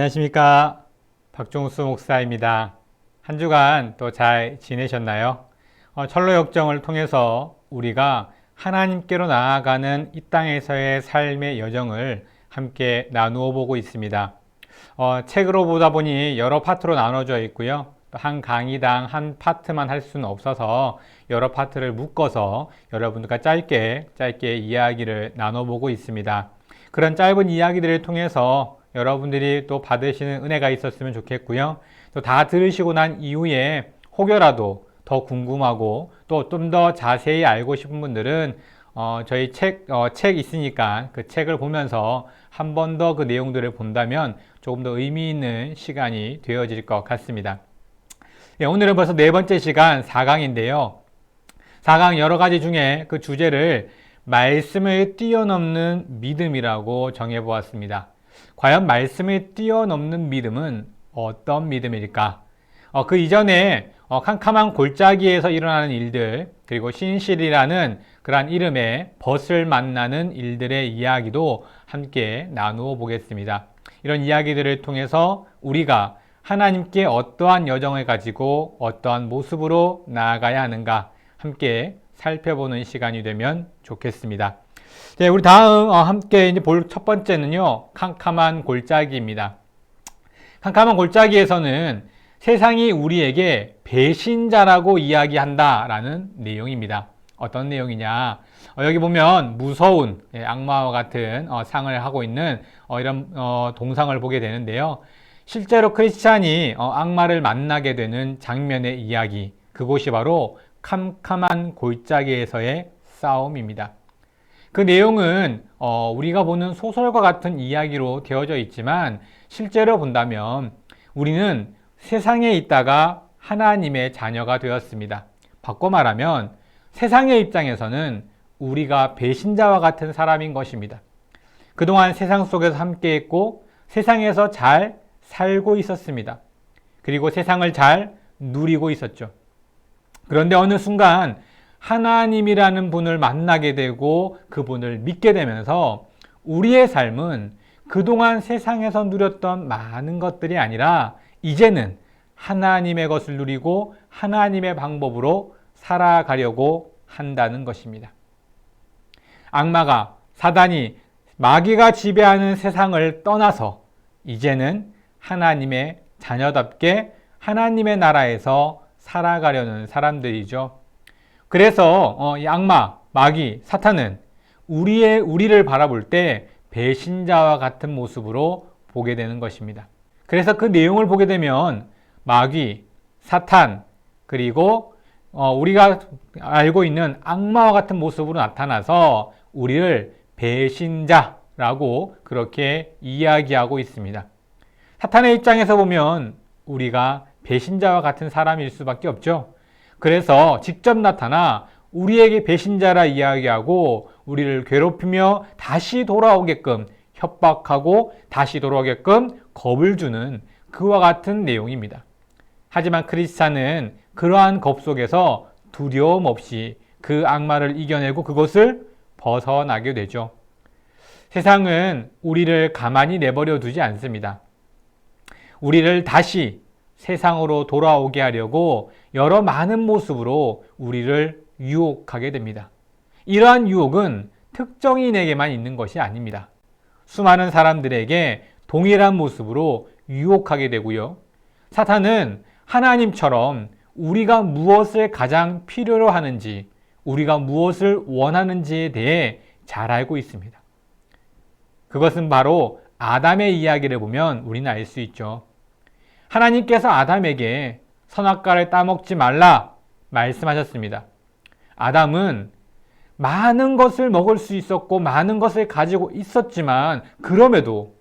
안녕하십니까. 박종수 목사입니다. 한 주간 또 잘 지내셨나요? 철로 역정을 통해서 우리가 하나님께로 나아가는 이 땅에서의 삶의 여정을 함께 나누어 보고 있습니다. 책으로 보다 보니 여러 파트로 나눠져 있고요. 한 강의당 한 파트만 할 수는 없어서 여러 파트를 묶어서 여러분들과 짧게 이야기를 나눠보고 있습니다. 그런 짧은 이야기들을 통해서 여러분들이 또 받으시는 은혜가 있었으면 좋겠고요. 또 다 들으시고 난 이후에 혹여라도 더 궁금하고 또 좀 더 자세히 알고 싶은 분들은 저희 책 있으니까 그 책을 보면서 한 번 더 그 내용들을 본다면 조금 더 의미 있는 시간이 되어질 것 같습니다. 오늘은 벌써 네 번째 시간 4강인데요. 4강 여러 가지 중에 그 주제를 말씀을 뛰어넘는 믿음이라고 정해보았습니다. 과연 말씀을 뛰어넘는 믿음은 어떤 믿음일까? 그 이전에 캄캄한 골짜기에서 일어나는 일들, 그리고 신실이라는 그러한 이름의 벗을 만나는 일들의 이야기도 함께 나누어 보겠습니다. 이런 이야기들을 통해서 우리가 하나님께 어떠한 여정을 가지고 어떠한 모습으로 나아가야 하는가 함께 살펴보는 시간이 되면 좋겠습니다. 네, 우리 다음 함께 이제 볼 첫 번째는요, 캄캄한 골짜기입니다. 캄캄한 골짜기에서는 세상이 우리에게 배신자라고 이야기한다라는 내용입니다. 어떤 내용이냐? 여기 보면 무서운 악마와 같은 상을 하고 있는 이런 동상을 보게 되는데요. 실제로 크리스찬이 악마를 만나게 되는 장면의 이야기, 그곳이 바로 캄캄한 골짜기에서의 싸움입니다. 그 내용은 우리가 보는 소설과 같은 이야기로 되어져 있지만 실제로 본다면 우리는 세상에 있다가 하나님의 자녀가 되었습니다. 바꿔 말하면 세상의 입장에서는 우리가 배신자와 같은 사람인 것입니다. 그동안 세상 속에서 함께했고 세상에서 잘 살고 있었습니다. 그리고 세상을 잘 누리고 있었죠. 그런데 어느 순간 하나님이라는 분을 만나게 되고 그분을 믿게 되면서 우리의 삶은 그동안 세상에서 누렸던 많은 것들이 아니라 이제는 하나님의 것을 누리고 하나님의 방법으로 살아가려고 한다는 것입니다. 악마가, 사단이, 마귀가 지배하는 세상을 떠나서 이제는 하나님의 자녀답게 하나님의 나라에서 살아가려는 사람들이죠. 그래서 이 악마, 마귀, 사탄은 우리를 바라볼 때 배신자와 같은 모습으로 보게 되는 것입니다. 그래서 그 내용을 보게 되면 마귀, 사탄, 그리고 우리가 알고 있는 악마와 같은 모습으로 나타나서 우리를 배신자라고 그렇게 이야기하고 있습니다. 사탄의 입장에서 보면 우리가 배신자와 같은 사람일 수밖에 없죠. 그래서 직접 나타나 우리에게 배신자라 이야기하고 우리를 괴롭히며 다시 돌아오게끔 협박하고 다시 돌아오게끔 겁을 주는 그와 같은 내용입니다. 하지만 크리스찬은 그러한 겁 속에서 두려움 없이 그 악마를 이겨내고 그것을 벗어나게 되죠. 세상은 우리를 가만히 내버려 두지 않습니다. 우리를 다시 세상으로 돌아오게 하려고 여러 많은 모습으로 우리를 유혹하게 됩니다. 이러한 유혹은 특정인에게만 있는 것이 아닙니다. 수많은 사람들에게 동일한 모습으로 유혹하게 되고요. 사탄은 하나님처럼 우리가 무엇을 가장 필요로 하는지, 우리가 무엇을 원하는지에 대해 잘 알고 있습니다. 그것은 바로 아담의 이야기를 보면 우리는 알 수 있죠. 하나님께서 아담에게 선악과를 따먹지 말라 말씀하셨습니다. 아담은 많은 것을 먹을 수 있었고 많은 것을 가지고 있었지만 그럼에도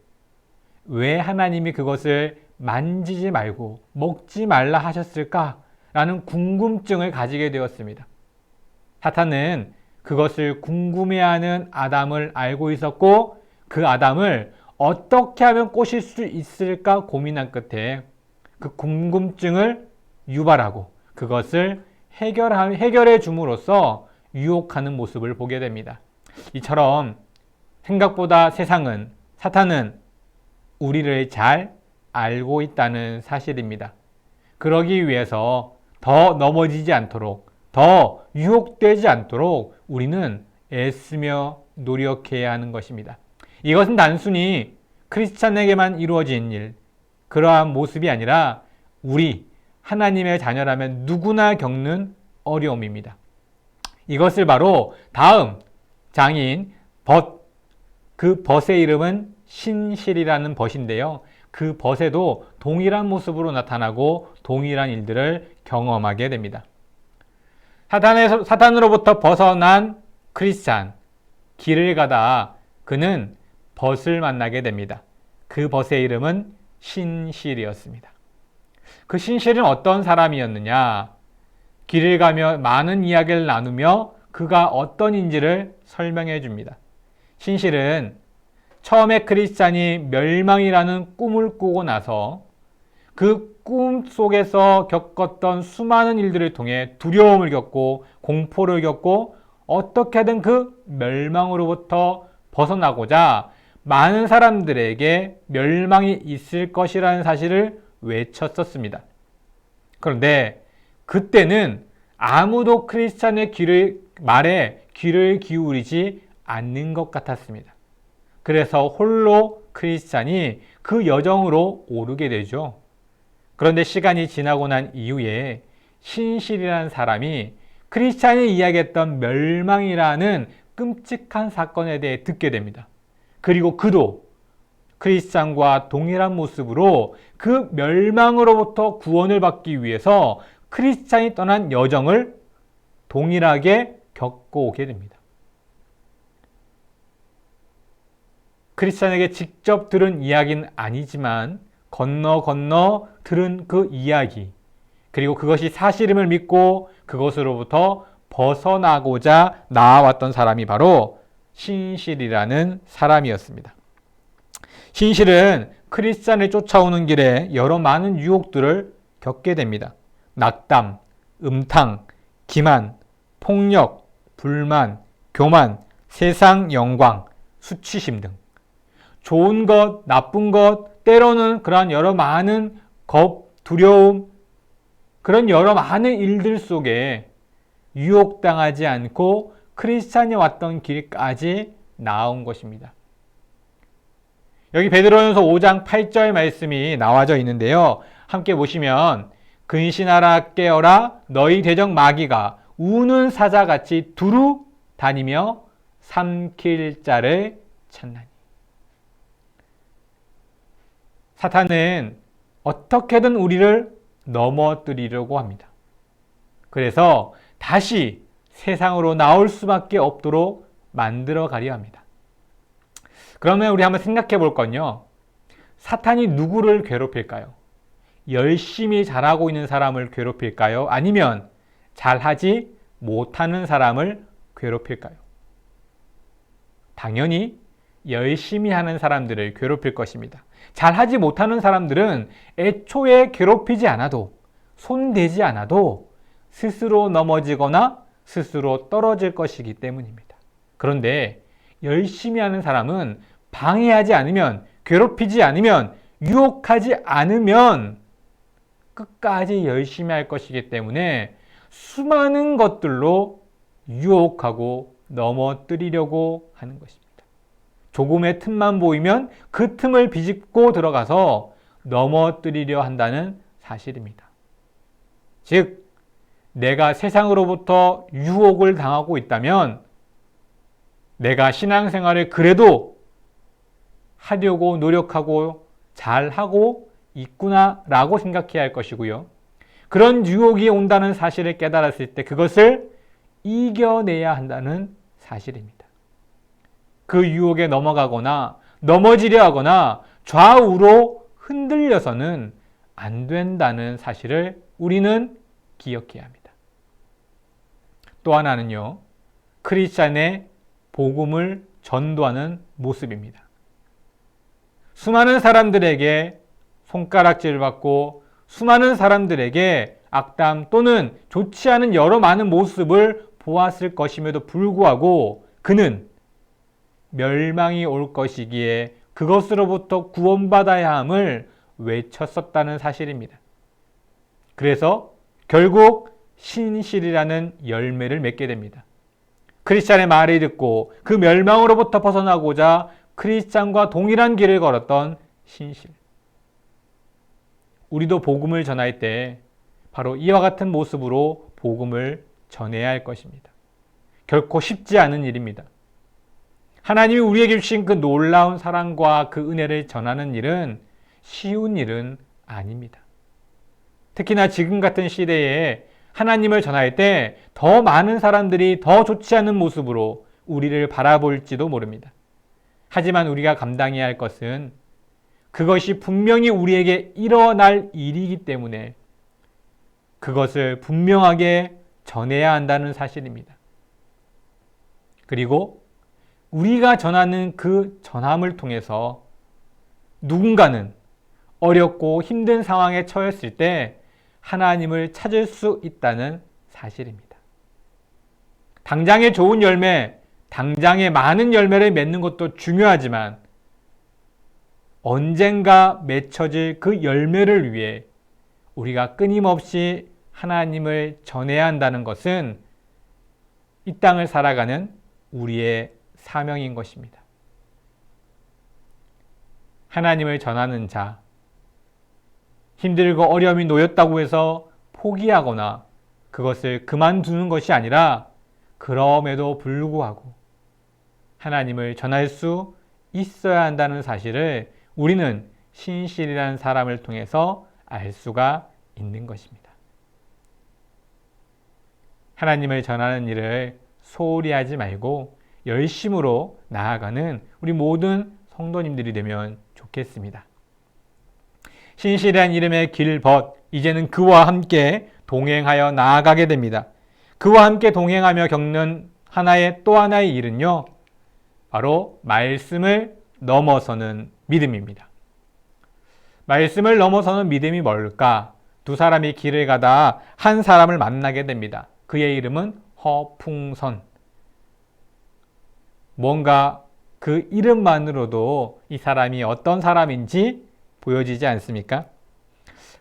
왜 하나님이 그것을 만지지 말고 먹지 말라 하셨을까? 라는 궁금증을 가지게 되었습니다. 사탄은 그것을 궁금해하는 아담을 알고 있었고 그 아담을 어떻게 하면 꼬실 수 있을까 고민한 끝에 그 궁금증을 유발하고 그것을 해결해 줌으로써 유혹하는 모습을 보게 됩니다. 이처럼 생각보다 사탄은 우리를 잘 알고 있다는 사실입니다. 그러기 위해서 더 넘어지지 않도록, 더 유혹되지 않도록 우리는 애쓰며 노력해야 하는 것입니다. 이것은 단순히 크리스찬에게만 이루어진 일, 그러한 모습이 아니라 우리 하나님의 자녀라면 누구나 겪는 어려움입니다. 이것을 바로 다음 장인 벗, 그 벗의 이름은 신실이라는 벗인데요. 그 벗에도 동일한 모습으로 나타나고 동일한 일들을 경험하게 됩니다. 사탄으로부터 벗어난 크리스찬, 길을 가다 그는 벗을 만나게 됩니다. 그 벗의 이름은 신실이었습니다. 그 신실은 어떤 사람이었느냐? 길을 가며 많은 이야기를 나누며 그가 어떤인지를 설명해 줍니다. 신실은 처음에 크리스찬이 멸망이라는 꿈을 꾸고 나서 그 꿈 속에서 겪었던 수많은 일들을 통해 두려움을 겪고 공포를 겪고 어떻게든 그 멸망으로부터 벗어나고자 많은 사람들에게 멸망이 있을 것이라는 사실을 외쳤었습니다. 그런데 그때는 아무도 크리스찬의 말에 귀를 기울이지 않는 것 같았습니다. 그래서 홀로 크리스찬이 그 여정으로 오르게 되죠. 그런데 시간이 지나고 난 이후에 신실이라는 사람이 크리스찬이 이야기했던 멸망이라는 끔찍한 사건에 대해 듣게 됩니다. 그리고 그도 크리스찬과 동일한 모습으로 그 멸망으로부터 구원을 받기 위해서 크리스찬이 떠난 여정을 동일하게 겪어오게 됩니다. 크리스찬에게 직접 들은 이야기는 아니지만 건너 들은 그 이야기, 그리고 그것이 사실임을 믿고 그것으로부터 벗어나고자 나아왔던 사람이 바로 신실이라는 사람이었습니다. 신실은 크리스찬을 쫓아오는 길에 여러 많은 유혹들을 겪게 됩니다. 낙담, 음탕, 기만, 폭력, 불만, 교만, 세상 영광, 수치심 등 좋은 것, 나쁜 것, 때로는 그러한 여러 많은 겁, 두려움, 그런 여러 많은 일들 속에 유혹당하지 않고 크리스찬이 왔던 길까지 나온 것입니다. 여기 베드로전서 5장 8절 말씀이 나와져 있는데요. 함께 보시면 근신하라 깨어라 너희 대적 마귀가 우는 사자같이 두루 다니며 삼킬 자를 찾나니. 사탄은 어떻게든 우리를 넘어뜨리려고 합니다. 그래서 다시 세상으로 나올 수밖에 없도록 만들어 가려 합니다. 그러면 우리 한번 생각해 볼 건요. 사탄이 누구를 괴롭힐까요? 열심히 잘하고 있는 사람을 괴롭힐까요? 아니면 잘하지 못하는 사람을 괴롭힐까요? 당연히 열심히 하는 사람들을 괴롭힐 것입니다. 잘하지 못하는 사람들은 애초에 괴롭히지 않아도, 손대지 않아도 스스로 넘어지거나 스스로 떨어질 것이기 때문입니다. 그런데 열심히 하는 사람은 방해하지 않으면, 괴롭히지 않으면, 유혹하지 않으면 끝까지 열심히 할 것이기 때문에 수많은 것들로 유혹하고 넘어뜨리려고 하는 것입니다. 조금의 틈만 보이면 그 틈을 비집고 들어가서 넘어뜨리려 한다는 사실입니다. 즉, 내가 세상으로부터 유혹을 당하고 있다면 내가 신앙생활을 그래도 하려고 노력하고 잘하고 있구나라고 생각해야 할 것이고요. 그런 유혹이 온다는 사실을 깨달았을 때 그것을 이겨내야 한다는 사실입니다. 그 유혹에 넘어가거나 넘어지려 하거나 좌우로 흔들려서는 안 된다는 사실을 우리는 기억해야 합니다. 또 하나는요, 크리스찬의 복음을 전도하는 모습입니다. 수많은 사람들에게 손가락질을 받고 수많은 사람들에게 악담 또는 좋지 않은 여러 많은 모습을 보았을 것임에도 불구하고 그는 멸망이 올 것이기에 그것으로부터 구원받아야 함을 외쳤었다는 사실입니다. 그래서 결국 신실이라는 열매를 맺게 됩니다. 크리스찬의 말을 듣고 그 멸망으로부터 벗어나고자 크리스찬과 동일한 길을 걸었던 신실. 우리도 복음을 전할 때 바로 이와 같은 모습으로 복음을 전해야 할 것입니다. 결코 쉽지 않은 일입니다. 하나님이 우리에게 주신 그 놀라운 사랑과 그 은혜를 전하는 일은 쉬운 일은 아닙니다. 특히나 지금 같은 시대에 하나님을 전할 때 더 많은 사람들이 더 좋지 않은 모습으로 우리를 바라볼지도 모릅니다. 하지만 우리가 감당해야 할 것은 그것이 분명히 우리에게 일어날 일이기 때문에 그것을 분명하게 전해야 한다는 사실입니다. 그리고 우리가 전하는 그 전함을 통해서 누군가는 어렵고 힘든 상황에 처했을 때 하나님을 찾을 수 있다는 사실입니다. 당장의 좋은 열매, 당장의 많은 열매를 맺는 것도 중요하지만 언젠가 맺혀질 그 열매를 위해 우리가 끊임없이 하나님을 전해야 한다는 것은 이 땅을 살아가는 우리의 사명인 것입니다. 하나님을 전하는 자, 힘들고 어려움이 놓였다고 해서 포기하거나 그것을 그만두는 것이 아니라 그럼에도 불구하고 하나님을 전할 수 있어야 한다는 사실을 우리는 신실이라는 사람을 통해서 알 수가 있는 것입니다. 하나님을 전하는 일을 소홀히 하지 말고 열심으로 나아가는 우리 모든 성도님들이 되면 좋겠습니다. 신실한 이름의 길벗, 이제는 그와 함께 동행하여 나아가게 됩니다. 그와 함께 동행하며 겪는 또 하나의 일은요, 바로 말씀을 넘어서는 믿음입니다. 말씀을 넘어서는 믿음이 뭘까? 두 사람이 길을 가다 한 사람을 만나게 됩니다. 그의 이름은 허풍선. 뭔가 그 이름만으로도 이 사람이 어떤 사람인지 보여지지 않습니까?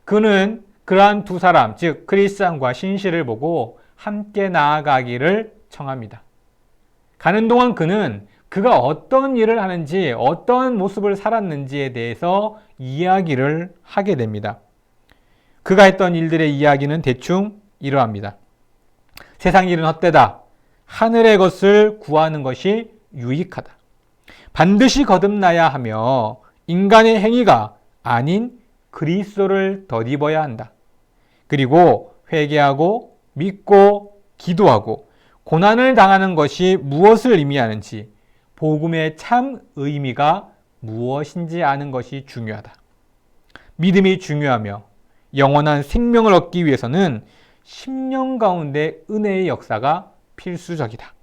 그는 그러한 두 사람, 즉 크리스찬과 신실을 보고 함께 나아가기를 청합니다. 가는 동안 그는 그가 어떤 일을 하는지, 어떤 모습을 살았는지에 대해서 이야기를 하게 됩니다. 그가 했던 일들의 이야기는 대충 이러합니다. 세상 일은 헛되다. 하늘의 것을 구하는 것이 유익하다. 반드시 거듭나야 하며 인간의 행위가 아닌 그리스도를 덧입어야 한다. 그리고 회개하고 믿고 기도하고 고난을 당하는 것이 무엇을 의미하는지, 복음의 참 의미가 무엇인지 아는 것이 중요하다. 믿음이 중요하며 영원한 생명을 얻기 위해서는 10년 가운데 은혜의 역사가 필수적이다.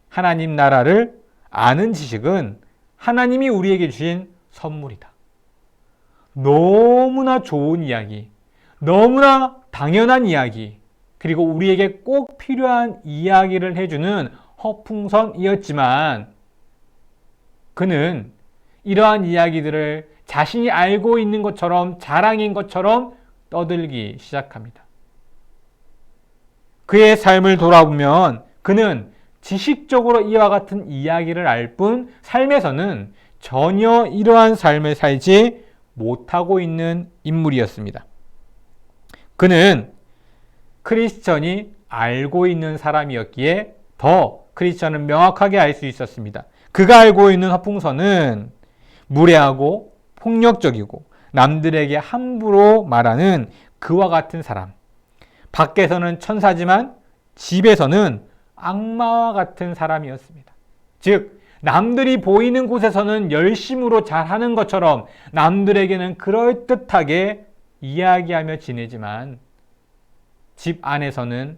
하나님 나라를 아는 지식은 하나님이 우리에게 주신 선물이다. 너무나 좋은 이야기, 너무나 당연한 이야기, 그리고 우리에게 꼭 필요한 이야기를 해주는 허풍선이었지만 그는 이러한 이야기들을 자신이 알고 있는 것처럼 자랑인 것처럼 떠들기 시작합니다. 그의 삶을 돌아보면 그는 지식적으로 이와 같은 이야기를 알 뿐 삶에서는 전혀 이러한 삶을 살지 못하고 있는 인물이었습니다. 그는 크리스천이 알고 있는 사람이었기에 더 크리스천은 명확하게 알 수 있었습니다. 그가 알고 있는 허풍선은 무례하고 폭력적이고 남들에게 함부로 말하는 그와 같은 사람. 밖에서는 천사지만 집에서는 악마와 같은 사람이었습니다. 즉 남들이 보이는 곳에서는 열심으로 잘하는 것처럼 남들에게는 그럴듯하게 이야기하며 지내지만 집 안에서는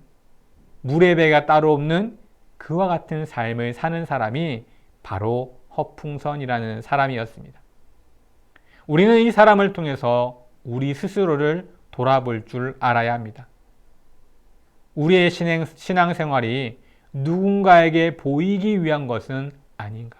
무례배가 따로 없는 그와 같은 삶을 사는 사람이 바로 허풍선이라는 사람이었습니다. 우리는 이 사람을 통해서 우리 스스로를 돌아볼 줄 알아야 합니다. 우리의 신앙생활이 누군가에게 보이기 위한 것은 아닌가?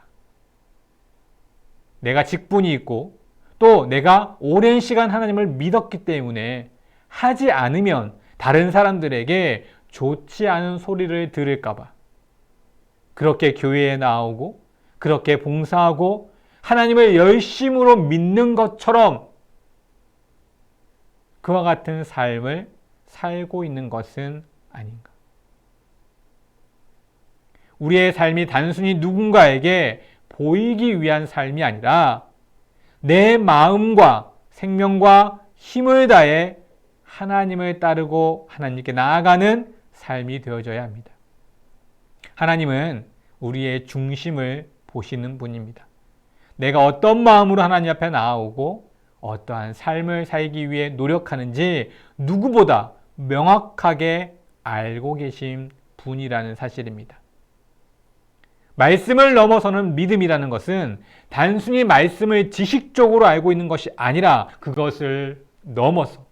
내가 직분이 있고 또 내가 오랜 시간 하나님을 믿었기 때문에 하지 않으면 다른 사람들에게 좋지 않은 소리를 들을까봐 그렇게 교회에 나오고 그렇게 봉사하고 하나님을 열심으로 믿는 것처럼 그와 같은 삶을 살고 있는 것은 아닌가. 우리의 삶이 단순히 누군가에게 보이기 위한 삶이 아니라 내 마음과 생명과 힘을 다해 하나님을 따르고 하나님께 나아가는 삶이 되어져야 합니다. 하나님은 우리의 중심을 보시는 분입니다. 내가 어떤 마음으로 하나님 앞에 나아오고 어떠한 삶을 살기 위해 노력하는지 누구보다 명확하게 알고 계신 분이라는 사실입니다. 말씀을 넘어서는 믿음이라는 것은 단순히 말씀을 지식적으로 알고 있는 것이 아니라 그것을 넘어서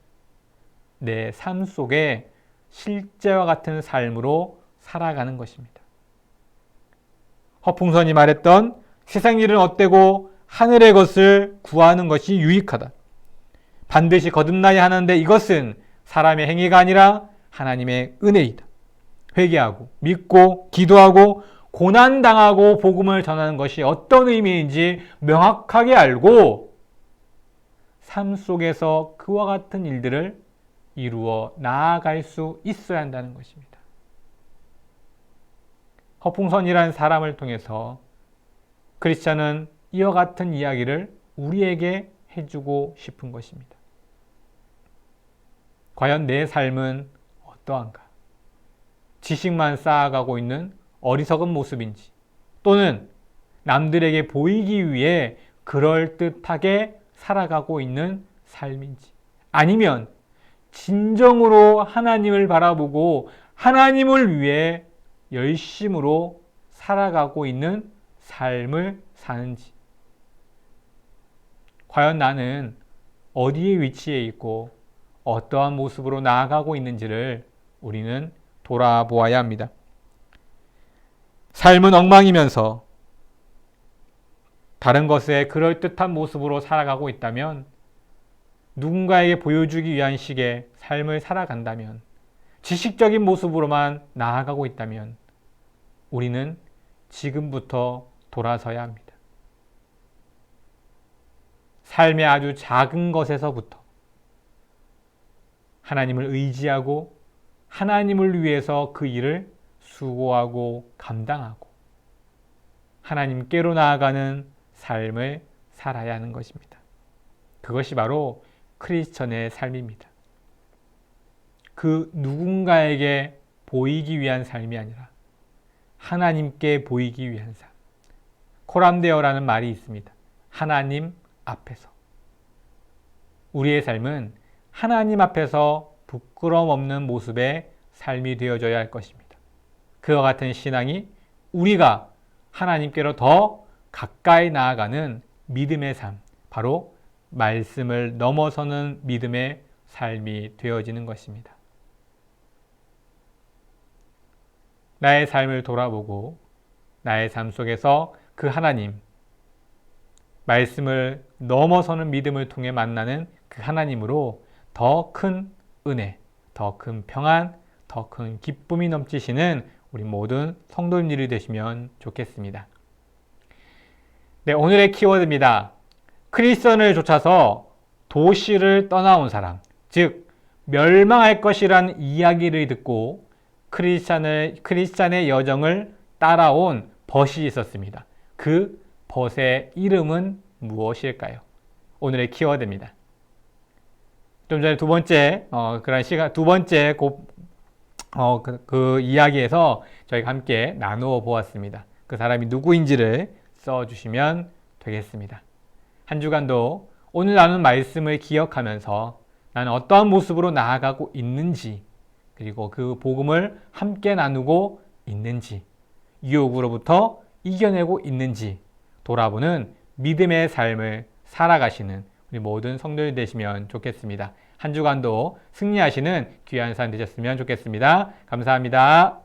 내 삶 속에 실제와 같은 삶으로 살아가는 것입니다. 허풍선이 말했던 세상 일은 헛되고 하늘의 것을 구하는 것이 유익하다. 반드시 거듭나야 하는데 이것은 사람의 행위가 아니라 하나님의 은혜이다. 회개하고 믿고 기도하고 고난당하고 복음을 전하는 것이 어떤 의미인지 명확하게 알고 삶 속에서 그와 같은 일들을 이루어 나아갈 수 있어야 한다는 것입니다. 허풍선이라는 사람을 통해서 크리스천은 이와 같은 이야기를 우리에게 해주고 싶은 것입니다. 과연 내 삶은 어떠한가? 지식만 쌓아가고 있는 어리석은 모습인지, 또는 남들에게 보이기 위해 그럴듯하게 살아가고 있는 삶인지, 아니면 진정으로 하나님을 바라보고 하나님을 위해 열심으로 살아가고 있는 삶을 사는지, 과연 나는 어디에 위치해 있고 어떠한 모습으로 나아가고 있는지를 우리는 돌아보아야 합니다. 삶은 엉망이면서 다른 것에 그럴듯한 모습으로 살아가고 있다면, 누군가에게 보여주기 위한 식의 삶을 살아간다면, 지식적인 모습으로만 나아가고 있다면 우리는 지금부터 돌아서야 합니다. 삶의 아주 작은 것에서부터 하나님을 의지하고 하나님을 위해서 그 일을 수고하고 감당하고 하나님께로 나아가는 삶을 살아야 하는 것입니다. 그것이 바로 크리스천의 삶입니다. 그 누군가에게 보이기 위한 삶이 아니라 하나님께 보이기 위한 삶. 코람데오라는 말이 있습니다. 하나님 앞에서. 우리의 삶은 하나님 앞에서 부끄러움 없는 모습의 삶이 되어져야 할 것입니다. 그와 같은 신앙이 우리가 하나님께로 더 가까이 나아가는 믿음의 삶, 바로 말씀을 넘어서는 믿음의 삶이 되어지는 것입니다. 나의 삶을 돌아보고 나의 삶 속에서 그 하나님, 말씀을 넘어서는 믿음을 통해 만나는 그 하나님으로 더 큰 은혜, 더 큰 평안, 더 큰 기쁨이 넘치시는 우리 모든 성도님들이 되시면 좋겠습니다. 네, 오늘의 키워드입니다. 크리스천을 좇아서 도시를 떠나온 사람, 즉 멸망할 것이란 이야기를 듣고 크리스찬의 여정을 따라온 벗이 있었습니다. 그 벗의 이름은 무엇일까요? 오늘의 키워드입니다. 좀 전에 두 번째 그 이야기에서 저희가 함께 나누어 보았습니다. 그 사람이 누구인지를 써주시면 되겠습니다. 한 주간도 오늘 나눈 말씀을 기억하면서 나는 어떠한 모습으로 나아가고 있는지, 그리고 그 복음을 함께 나누고 있는지, 유혹으로부터 이겨내고 있는지 돌아보는 믿음의 삶을 살아가시는 우리 모든 성도들 되시면 좋겠습니다. 한 주간도 승리하시는 귀한 삶 되셨으면 좋겠습니다. 감사합니다.